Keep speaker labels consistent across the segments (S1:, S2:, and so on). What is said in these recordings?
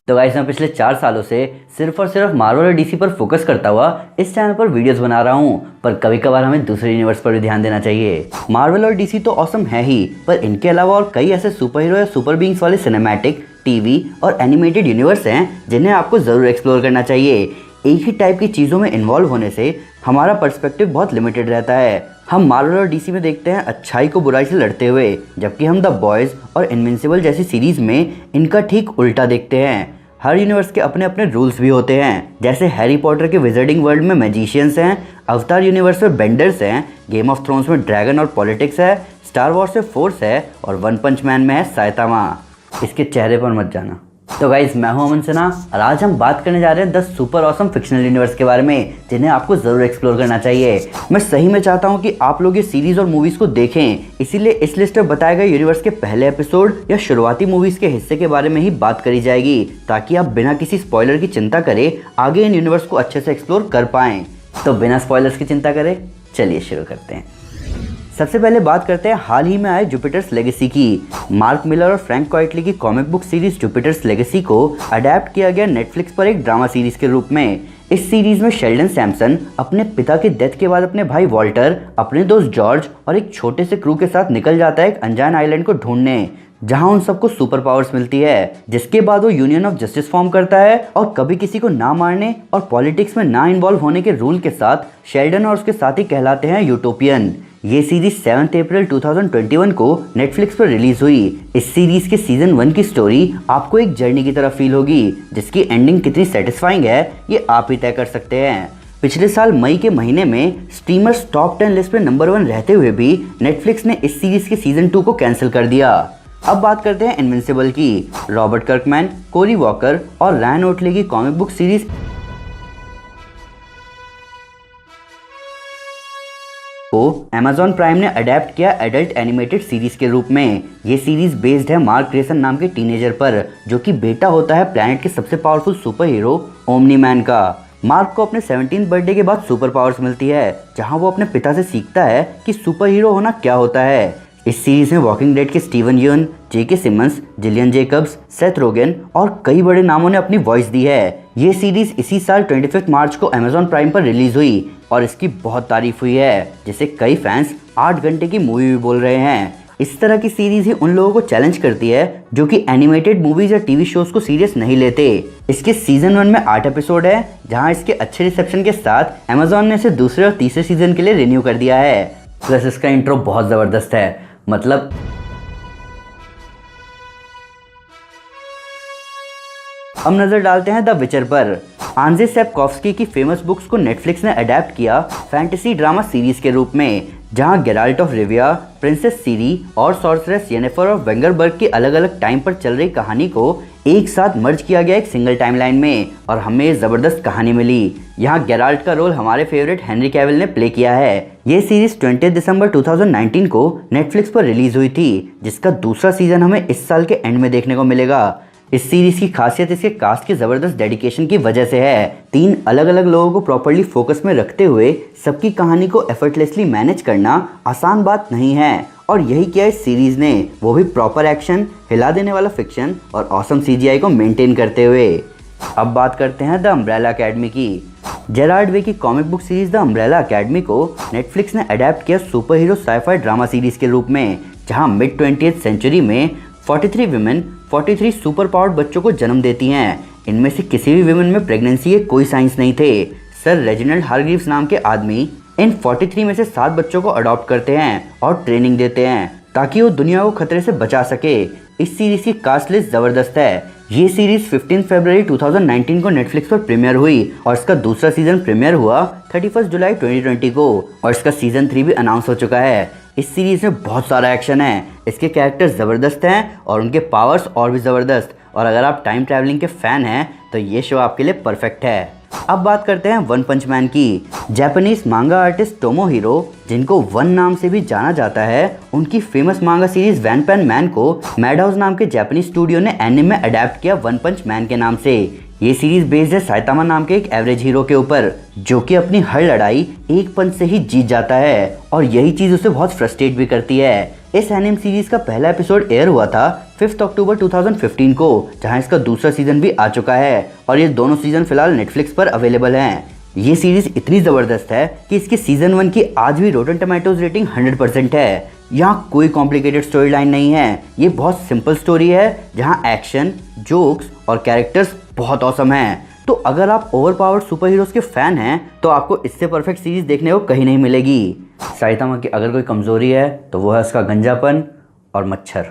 S1: तो गाइस मैं पिछले 4 सालों से सिर्फ और सिर्फ मार्वल और डीसी पर फोकस करता हुआ इस चैनल पर वीडियोस बना रहा हूँ, पर कभी कभार हमें दूसरे यूनिवर्स पर भी ध्यान देना चाहिए। मार्वल और डीसी तो ऑसम है ही, पर इनके अलावा और कई ऐसे सुपर हीरो या सुपर बीइंग्स वाले सिनेमैटिक, टीवी और एनिमेटेड यूनिवर्स हैं जिन्हें आपको ज़रूर एक्सप्लोर करना चाहिए। एक ही टाइप की चीज़ों में इन्वॉल्व होने से हमारा पर्सपेक्टिव बहुत लिमिटेड रहता है। हम मार्वल और डीसी में देखते हैं अच्छाई को बुराई से लड़ते हुए, जबकि हम द बॉयज़ और इनविंसिबल जैसी सीरीज़ में इनका ठीक उल्टा देखते हैं। हर यूनिवर्स के अपने अपने रूल्स भी होते हैं, जैसे हैरी पॉटर के विज़र्डिंग वर्ल्ड में मैजिशियंस हैं, अवतार यूनिवर्स में बेंडर्स हैं, गेम ऑफ थ्रोन्स में ड्रैगन और पॉलिटिक्स है, स्टार वॉर्स में फोर्स है और वन पंच मैन में है साइतामा। इसके चेहरे पर मत जाना। तो गाइज मैं हूं अमन सिन्हा और आज हम बात करने जा रहे हैं 10 सुपर ऑसम फिक्शनल यूनिवर्स के बारे में जिन्हें आपको ज़रूर एक्सप्लोर करना चाहिए। मैं सही में चाहता हूं कि आप लोग ये सीरीज़ और मूवीज़ को देखें, इसीलिए इस लिस्ट में बताए गए यूनिवर्स के पहले एपिसोड या शुरुआती मूवीज़ के हिस्से के बारे में ही बात करी जाएगी, ताकि आप बिना किसी स्पॉइलर की चिंता करे आगे इन यूनिवर्स को अच्छे से एक्सप्लोर कर पाएँ। तो बिना स्पॉयलर्स की चिंता करें, चलिए शुरू करते हैं। सबसे पहले बात करते हैं हाल ही में आए जुपिटर्स लेगेसी की। मार्क मिलर और फ्रैंक क्वाइटली की comic book series Jupiter's legacy को अडेप्ट किया गया नेटफ्लिक्स पर एक ड्रामा सीरीज के रूप में। इस सीरीज में शेल्डन सैम्सन अपने पिता के डेथ के बाद अपने भाई वॉल्टर, अपने दोस्त जॉर्ज और एक छोटे से क्रू के साथ निकल जाता है एक अनजान आइलैंड को ढूंढने, जहां उन सबको सुपर पावर्स मिलती है। जिसके बाद वो यूनियन ऑफ जस्टिस फॉर्म करता है और कभी किसी को ना मारने और पॉलिटिक्स में ना इन्वॉल्व होने के रूल के साथ शेल्डन और उसके साथी कहलाते हैं यूटोपियन। ये सीरीज 7 अप्रैल 2021 को नेटफ्लिक्स पर रिलीज हुई। इस सीरीज के सीजन 1 की स्टोरी आपको एक जर्नी की तरह फील होगी, जिसकी एंडिंग कितनी सेटिस्फाइंग है ये आप ही तय कर सकते हैं। पिछले साल मई के महीने में स्ट्रीमर्स टॉप 10 लिस्ट में नंबर 1 रहते हुए भी नेटफ्लिक्स ने इस सीरीज के सीजन 2 को कैंसिल कर दिया। अब बात करते हैं इनविंसिबल की। रॉबर्ट कर्कमैन, कोरी वॉकर और रैन ओटले की कॉमिक बुक सीरीज को Amazon प्राइम ने अडेप्ट किया एडल्ट एनिमेटेड सीरीज के रूप में। ये सीरीज बेस्ड है मार्क ग्रेसन नाम के टीनेजर पर, जो कि बेटा होता है प्लैनेट के सबसे powerful super hero omni man का। मार्क को अपने 17th बर्थडे के बाद सुपर पावर्स मिलती है, जहां वो अपने पिता से सीखता है कि सुपर हीरो होना क्या होता है। इस सीरीज में वॉकिंग डेड के स्टीवन यून, जेके सिमंस, जिलियन जेकब्स, सेथ रोगन और कई बड़े नामों ने अपनी वॉइस दी है। ये सीरीज इसी साल 25 मार्च को Amazon प्राइम पर रिलीज हुई और इसकी बहुत तारीफ हुई है, जिसे कई फैंस 8 घंटे की मूवी भी बोल रहे हैं। इस तरह की सीरीज ही उन लोगों को चैलेंज करती है जो कि एनिमेटेड मूवीज या टीवी शोज को सीरियस नहीं लेते। इसके सीजन 1 में 8 एपिसोड है, जहां इसके अच्छे रिसेप्शन के साथ Amazon ने इसे दूसरे और तीसरे सीजन के लिए रिन्यू कर दिया है। प्लस इसका इंट्रो बहुत ज़बरदस्त है, मतलब अब नजर डालते हैं द विचर पर। आंजे सैपकोव्स्की की फेमस बुक्स को नेटफ्लिक्स ने अडेप्ट किया फैंटेसी ड्रामा सीरीज के रूप में, जहां गेराल्ट ऑफ रिविया, प्रिंसेस सीरी और सॉर्सरेस येनिफर ऑफ वेंगरबर्ग की अलग अलग टाइम पर चल रही कहानी को एक साथ मर्ज किया गया एक सिंगल टाइमलाइन में, और हमें ये जबरदस्त कहानी मिली। यहाँ गेराल्ट का रोल हमारे फेवरेट हेनरी कैविल ने प्ले किया है। ये सीरीज 20 दिसंबर 2019 को नेटफ्लिक्स पर रिलीज हुई थी, जिसका दूसरा सीजन हमें इस साल के एंड में देखने को मिलेगा। इस सीरीज की खासियत इसके कास्ट की ज़बरदस्त डेडिकेशन की वजह से है। 3 अलग अलग लोगों को प्रॉपर्ली फोकस में रखते हुए सबकी कहानी को एफर्टलेसली मैनेज करना आसान बात नहीं है, और यही किया इस सीरीज ने, वो भी प्रॉपर एक्शन, हिला देने वाला फिक्शन और ऑसम CGI को मेंटेन करते हुए। अब बात करते हैं द अम्ब्रेला अकेडमी की। जेरार्ड वे की comic book series the Umbrella Academy को नेटफ्लिक्स ने अडेप्ट किया super hero sci fi drama series के रूप में, जहां मिड 20th सेंचुरी में 43 विमेन 43 सुपर पावर्ड बच्चों को जन्म देती हैं। इनमें से किसी भी विमेन में प्रेगनेंसी के कोई साइंस नहीं थे। सर रेजिनाल्ड हारग्रीव्स नाम के आदमी इन 43 में से 7 बच्चों को अडॉप्ट करते हैं और ट्रेनिंग देते हैं, ताकि वो दुनिया को खतरे से बचा सके। इस सीरीज की कास्ट लिस्ट ज़बरदस्त है। ये सीरीज 15 फरवरी 2019 को नेटफ्लिक्स पर प्रीमियर हुई और इसका दूसरा सीजन प्रीमियर हुआ 31 जुलाई 2020 को, और इसका सीजन 3 भी अनाउंस हो चुका है। इस सीरीज में बहुत सारा एक्शन है, इसके कैरेक्टर्स ज़बरदस्त हैं और उनके पावर्स और भी ज़बरदस्त, और अगर आप टाइम ट्रैवलिंग के फ़ैन हैं तो ये शो आपके लिए परफेक्ट है। अब बात करते हैं वन पंच मैन की। जापानीज मांगा आर्टिस्ट टोमोहिरो, जिनको वन नाम से भी जाना जाता है, उनकी फेमस मांगा सीरीज वन पंच मैन को मैडहाउस नाम के जापानीज स्टूडियो ने एनिमे में अडेप्ट किया वन पंच मैन के नाम से। ये सीरीज बेस्ड है साइतामा नाम के एक एवरेज हीरो के ऊपर, जो कि अपनी हर लड़ाई एक पंच से ही जीत जाता है और यही चीज उसे बहुत फ्रस्ट्रेट भी करती है। इस एनिमे सीरीज का पहला एपिसोड एयर हुआ था 5 अक्टूबर 2015 को, जहां इसका दूसरा सीजन भी आ चुका है और ये दोनों सीजन फिलहाल नेटफ्लिक्स पर अवेलेबल हैं। ये सीरीज इतनी ज़बरदस्त है कि इसके सीजन 1 की आज भी रॉटन टोमेटोज रेटिंग 100% है। यहाँ कोई कॉम्प्लिकेटेड स्टोरी लाइन नहीं है, ये बहुत सिंपल स्टोरी है जहाँ एक्शन, जोक्स और कैरेक्टर्स बहुत ऑसम हैं। तो अगर आप ओवरपावर्ड सुपर हीरोज के फैन हैं तो आपको इससे परफेक्ट सीरीज देखने को कहीं नहीं मिलेगी। साइतामा की अगर कोई कमजोरी है तो वो है उसका गंजापन और मच्छर।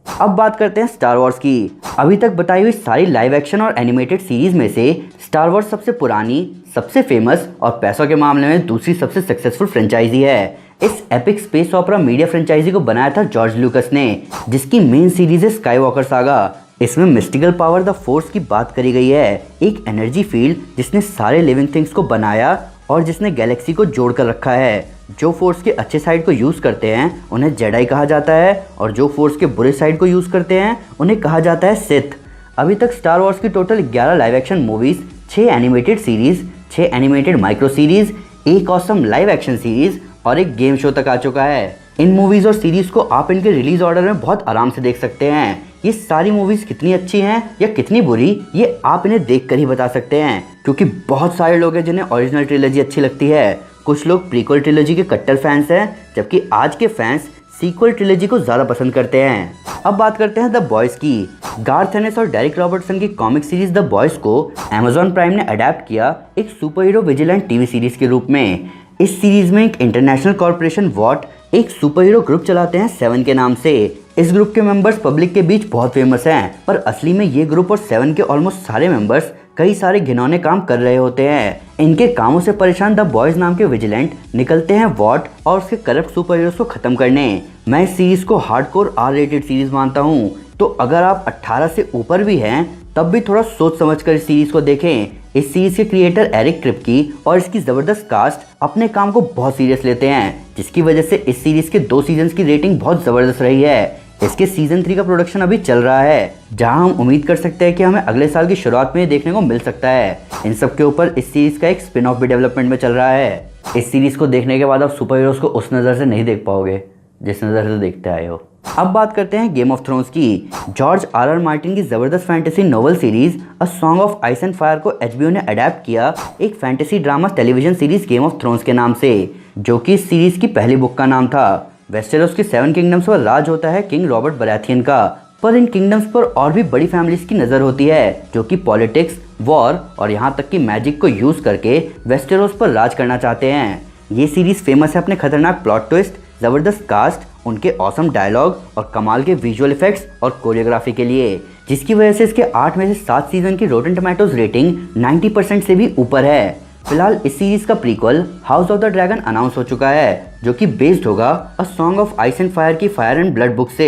S1: अब बात करते हैं स्टार वॉर्स की। अभी तक बताई हुई सारी लाइव एक्शन और एनिमेटेड सीरीज में से स्टार वॉर्स सबसे पुरानी, सबसे फेमस और पैसों के मामले में दूसरी सबसे सक्सेसफुल फ्रेंचाइजी है। इस epic space opera media franchise को बनाया था जॉर्ज लुकस ने, जिसकी मेन सीरीज है स्काईवॉकर सागा। इसमें मिस्टिकल पावर द फोर्स की बात करी गई है, एक एनर्जी फील्ड जिसने सारे लिविंग थिंग्स को बनाया और जिसने गैलेक्सी को जोड़ कर रखा है। जो फोर्स के अच्छे साइड को यूज़ करते हैं उन्हें जेडाई कहा जाता है और जो फोर्स के बुरे साइड को यूज़ करते हैं उन्हें कहा जाता है सिथ। अभी तक स्टार वॉर्स की total 11 live action movies, 6 animated series, 6 animated micro series, एक ऑसम लाइव एक्शन सीरीज़ और एक गेम शो तक आ चुका है। इन मूवीज़ और सीरीज़ को आप इनके रिलीज़ ऑर्डर में बहुत आराम से देख सकते हैं। ये सारी मूवीज़ कितनी अच्छी हैं या कितनी बुरी, ये आप इन्हें देख कर ही बता सकते हैं, क्योंकि बहुत सारे लोग हैं जिन्हें ओरिजिनल ट्रिलॉजी अच्छी लगती है। कुछ लोग प्रीक्वल ट्रिलॉजी के कट्टर फैंस हैं, जबकि आज के फैंस सीक्वल ट्रिलॉजी को ज़्यादा पसंद करते हैं। अब बात करते हैं द बॉयज़ की। गार्थ एनेस और डेरिक रॉबर्टसन की कॉमिक सीरीज द बॉयज़ को अमेजॉन प्राइम ने अडेप्ट किया एक super hero vigilant TV series के रूप में। इस सीरीज में एक इंटरनेशनल कॉर्पोरेशन वॉट एक सुपर हीरो ग्रुप चलाते हैं 7 के नाम से। इस ग्रुप के मेंबर्स पब्लिक के बीच बहुत फेमस हैं, पर असली में ये ग्रुप और 7 के ऑलमोस्ट सारे मेंबर्स कई सारे घिनौने काम कर रहे होते हैं। इनके कामों से परेशान द बॉयज़ नाम के विजिलेंट निकलते हैं वॉट और उसके करप्ट सुपर हीरोज को खत्म करने। मैं इस सीरीज को हार्डकोर R रेटेड सीरीज मानता हूँ, तो अगर आप 18 से ऊपर भी हैं तब भी थोड़ा सोच समझ कर इस सीरीज को देखें। इस सीरीज के क्रिएटर एरिक क्रिप्की और इसकी ज़बरदस्त कास्ट अपने काम को बहुत सीरियस लेते हैं, जिसकी वजह से इस सीरीज के 2 सीजन्स की रेटिंग बहुत ज़बरदस्त रही है। इसके सीजन 3 का प्रोडक्शन अभी चल रहा है, जहां हम उम्मीद कर सकते हैं कि हमें अगले साल की शुरुआत में देखने को मिल सकता है। इन सब के ऊपर इस सीरीज का एक स्पिन ऑफ भी डेवलपमेंट में चल रहा है। इस सीरीज को देखने के बाद आप सुपर हीरोज को उस नज़र से नहीं देख पाओगे जिस नज़र से देखते आए हो। अब बात करते हैं गेम ऑफ थ्रोन्स की। George R.R. मार्टिन की ज़बरदस्त fantasy novel series a song of ice and fire को HBO ने अडेप्ट किया एक fantasy drama television series game of thrones के नाम से, जो कि इस सीरीज की पहली बुक का नाम था। वेस्टेरोस के 7 किंगडम्स पर राज होता है किंग रॉबर्ट बराथियन का, पर इन किंगडम्स पर और भी बड़ी फैमिलीज की नज़र होती है, जो कि पॉलिटिक्स, वॉर और यहाँ तक कि मैजिक को यूज़ करके वेस्टेरोस पर राज करना चाहते हैं। ये सीरीज फेमस है अपने खतरनाक प्लॉट ट्विस्ट, ज़बरदस्त कास्ट, उनके ऑसम डायलॉग और कमाल के विजुअल इफेक्ट्स और कोरियोग्राफी के लिए, जिसकी वजह से इसके 8 में से 7 सीजन की रॉटन टोमेटोज रेटिंग 90% से भी ऊपर है। फिलहाल इस सीरीज का prequel house of the dragon announce हो चुका है, जो कि बेस्ड होगा a song of ice and fire की फायर एंड ब्लड बुक से।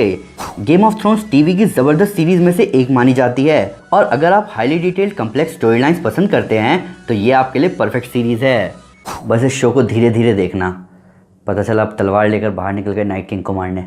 S1: गेम ऑफ थ्रोन्स टीवी की ज़बरदस्त सीरीज में से एक मानी जाती है, और अगर आप highly detailed complex story lines पसंद करते हैं तो ये आपके लिए परफेक्ट सीरीज है। बस इस शो को धीरे धीरे देखना, पता चला आप तलवार लेकर बाहर निकल गए नाइट किंग को मारने।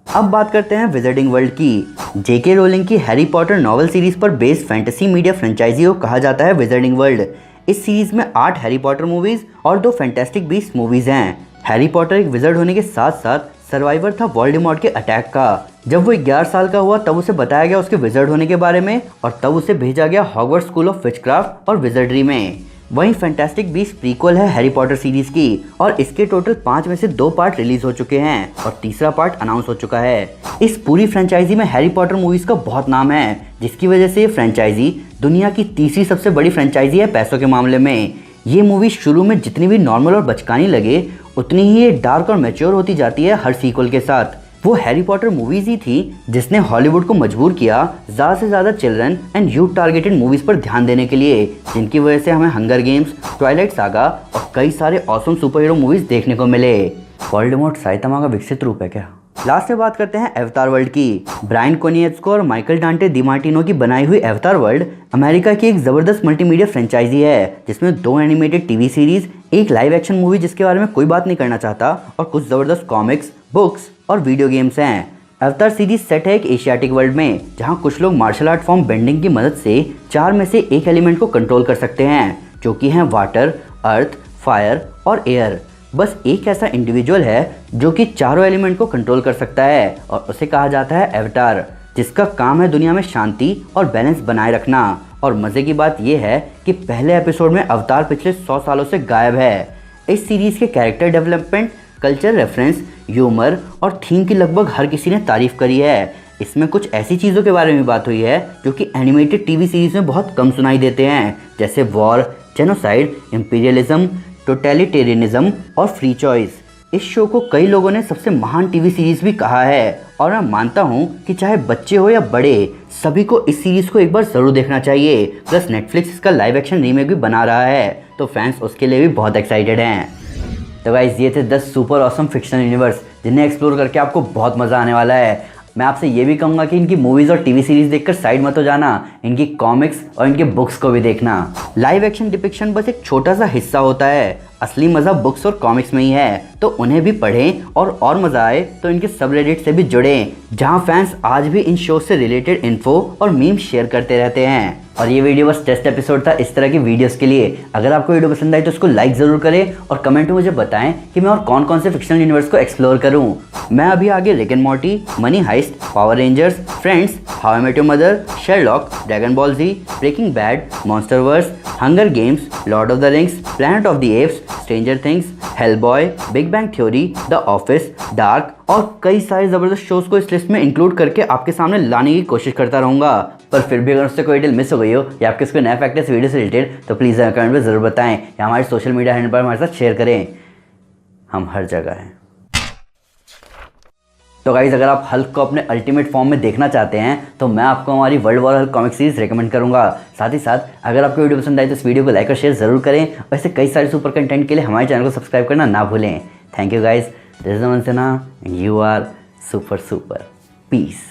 S1: अब बात करते हैं विजर्डिंग वर्ल्ड की। जेके रोलिंग की हैरी पॉटर नॉवल सीरीज पर बेस्ड फैंटेसी मीडिया फ्रेंचाइजी को कहा जाता है विजर्डिंग वर्ल्ड। इस सीरीज में 8 हैरी पॉटर मूवीज और 2 फैंटास्टिक बीस्ट मूवीज हैं। हैरी पॉटर एक विजर्ड होने के साथ साथ सर्वाइवर था वोल्डेमॉर्ट के अटैक का। जब वो 11 साल का हुआ तब उसे बताया गया उसके विजर्ड होने के बारे में, और तब उसे भेजा गया हॉगवर्ट्स स्कूल ऑफ विचक्राफ्ट और विजर्डरी में। वहीं फैंटास्टिक बीस्ट प्रीक्वल है हैरी पॉटर सीरीज की, और इसके टोटल 5 में से 2 पार्ट रिलीज हो चुके हैं और तीसरा पार्ट अनाउंस हो चुका है। इस पूरी फ्रेंचाइजी में हैरी पॉटर मूवीज का बहुत नाम है, जिसकी वजह से ये फ्रेंचाइजी दुनिया की तीसरी सबसे बड़ी फ्रेंचाइजी है पैसों के मामले में। ये मूवी शुरू में जितनी भी नॉर्मल और बचकानी लगे, उतनी ही ये डार्क और मैच्योर होती जाती है हर सीक्वल के साथ। वो हैरी पॉटर मूवीज ही थी जिसने हॉलीवुड को मजबूर किया ज़्यादा से ज़्यादा children and youth targeted movies पर ध्यान देने के लिए, जिनकी वजह से हमें हंगर गेम्स, ट्वाइलाइट सागा और कई सारे ऑसम सुपर हीरो मूवीज़ देखने को मिले। वोल्डेमॉर्ट साइतामा का विकसित रूप है क्या? लास्ट में बात करते हैं अवतार वर्ल्ड की। ब्रायन कोनिएत्स्को और माइकल डांटे डिमार्टिनो की बनाई हुई अवतार वर्ल्ड अमेरिका की एक ज़बरदस्त मल्टीमीडिया फ्रेंचाइजी है, जिसमें 2 एनिमेटेड टीवी सीरीज, एक लाइव एक्शन मूवी जिसके बारे में कोई बात नहीं करना चाहता, और कुछ ज़बरदस्त कॉमिक्स, बुक्स और वीडियो गेम्स हैं। अवतार सीरीज सेट है एक एशियाटिक वर्ल्ड में, जहां कुछ लोग मार्शल आर्ट फॉर्म बेंडिंग की मदद से 4 में से एक एलिमेंट को कंट्रोल कर सकते हैं, जो कि हैं वाटर, अर्थ, फायर और एयर। बस एक ऐसा इंडिविजुअल है जो कि चारों एलिमेंट को कंट्रोल कर सकता है और उसे कहा जाता है अवतार, जिसका काम है दुनिया में शांति और बैलेंस बनाए रखना। और मज़े की बात यह है कि पहले एपिसोड में अवतार पिछले 100 सालों से गायब है। इस सीरीज़ के character development, culture reference, humour और थीम की लगभग हर किसी ने तारीफ करी है। इसमें कुछ ऐसी चीज़ों के बारे में बात हुई है जो कि एनिमेटेड टीवी सीरीज़ में बहुत कम सुनाई देते हैं, जैसे वॉर, जेनोसाइड, इंपीरियलिज्म, टोटलिटेरियनिज्म और फ्री चॉइस। इस शो को कई लोगों ने सबसे महान टीवी सीरीज़ भी कहा है और मैं मानता हूँ कि चाहे बच्चे हो या बड़े, सभी को इस सीरीज़ को एक बार ज़रूर देखना चाहिए। प्लस नेटफ्लिक्स इसका लाइव एक्शन रीमेक भी बना रहा है, तो फैंस उसके लिए भी बहुत एक्साइटेड हैं। तो गाइस, ये थे 10 सुपर ऑसम फिक्शनल यूनिवर्स जिन्हें एक्सप्लोर करके आपको बहुत मज़ा आने वाला है। मैं आपसे ये भी कहूँगा कि इनकी मूवीज़ और टीवी सीरीज़ देखकर साइड मत हो जाना, इनकी कॉमिक्स और इनके बुक्स को भी देखना। लाइव एक्शन डिपिक्शन बस एक छोटा सा हिस्सा होता है, असली मज़ा बुक्स और कॉमिक्स में ही है, तो उन्हें भी पढ़ें और मज़ा आए तो इनके सबरेडिट से भी जुड़ें, जहां फैंस आज भी इन शोज से रिलेटेड इन्फो और मीम्स शेयर करते रहते हैं। और ये वीडियो बस टेस्ट एपिसोड था इस तरह की वीडियोस के लिए। अगर आपको वीडियो पसंद आई तो उसको लाइक ज़रूर करें और कमेंट में मुझे बताएं कि मैं और कौन कौन से फिक्शनल यूनिवर्स को एक्सप्लोर करूं। मैं अभी आगे Rick and Morty, Money Heist, Power Rangers, Friends, How I Met Your Mother, Sherlock, Dragon Ball Z, Breaking Bad, MonsterVerse, Hunger Games, Lord of the Rings, Planet of the Apes, Stranger Things, Hellboy, Big Bang Theory, the Office, Dark और कई सारे ज़बरदस्त shows को इस list में include करके आपके सामने लाने की कोशिश करता रहूँगा। पर फिर भी अगर उससे कोई डिटेल मिस हो गई हो या आपके कोई नया फैक्ट है इस वीडियो से रिलेटेड, तो प्लीज़ कमेंट में ज़रूर बताएं या हमारे सोशल मीडिया हैंडल पर हमारे साथ शेयर करें। हम हर जगह हैं। तो गाइज, अगर आप हल्क को अपने अल्टीमेट फॉर्म में देखना चाहते हैं तो मैं आपको हमारी world war Hulk comic series recommend करूंगा। साथ ही साथ अगर आपको वीडियो पसंद आए तो इस वीडियो को लाइक और शेयर जरूर करें। वैसे कई सारे सुपर कंटेंट के लिए हमारे चैनल को सब्सक्राइब करना ना भूलें। Thank you guys, this is Aman Sinha and you are super. Piece.